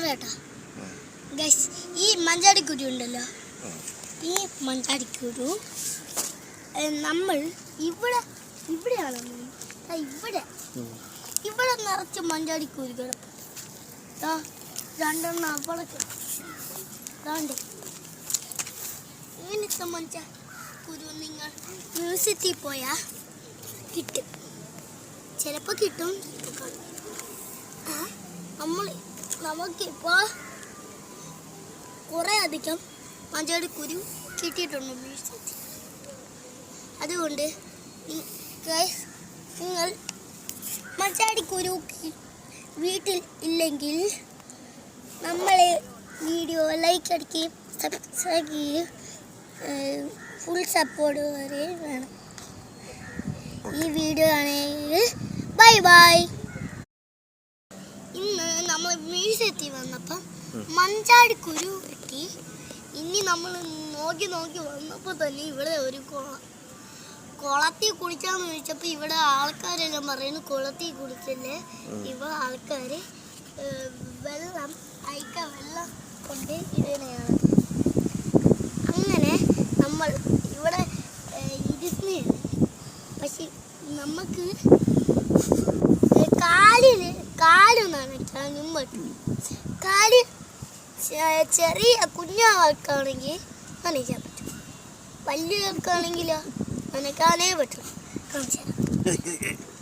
കേട്ടാ ഗൈസ്, ഈ മഞ്ചാടിക്കുരു ഉണ്ടല്ലോ, ഈ മഞ്ചാടിക്കുരു നമ്മൾ ഇവിടെയാണ് ഇവിടെ നിറച്ച് മഞ്ചാടിക്കുരു കിടക്കും. രണ്ടെണ്ണം അവിടെ കിടക്കും. ഇങ്ങനത്തെ മഞ്ചാടിക്കുരു നിങ്ങൾ മ്യൂസിയത്തിൽ പോയാൽ കിട്ടും. ചിലപ്പോൾ കിട്ടും. നമുക്കിപ്പോൾ കുറേ അധികം മഞ്ചാടിക്കുരു കിട്ടിയിട്ടുണ്ട് മ്യൂസിയത്തിൽ. അതുകൊണ്ട് നിങ്ങൾ മഞ്ചാടിക്കുരു വീട്ടിൽ ഇല്ലെങ്കിൽ നമ്മളെ വീഡിയോ ലൈക്ക് അടിക്കുകയും സബ്സ്ക്രൈബ് ചെയ്യുകയും ഫുൾ സപ്പോർട്ട് വരെ വേണം. ഈ വീഡിയോ ആണെങ്കിൽ ബൈ. ഇന്ന് നമ്മൾ മ്യൂസിയത്തിൽ വന്നപ്പം മഞ്ചാടിക്കുരു കിട്ടി. ഇനി നമ്മൾ നോക്കി വന്നപ്പോൾ തന്നെ ഇവിടെ ഒരു കുളത്തിൽ കുളിച്ചാന്ന് ചോദിച്ചപ്പോൾ ഇവിടെ ആൾക്കാരെല്ലാം പറയുന്നു കുളത്തിൽ കുളിച്ചല്ലേ. ഇവിടെ ആൾക്കാർ വെള്ളം കൊണ്ട് ഇടുകയാണ്. അങ്ങനെ നമ്മൾ ഇവിടെ ഇരുന്ന്, പക്ഷെ നമുക്ക് കാല് നനയ്ക്കാനും പറ്റും. കാല് ചെറിയ കുഞ്ഞാൾക്കാണെങ്കിൽ നനയ്ക്കാൻ പറ്റും, വലിയ ആൾക്കാണെങ്കിലോ നനയ്ക്കാനേ പറ്റും. കാണിച്ചു തരാം.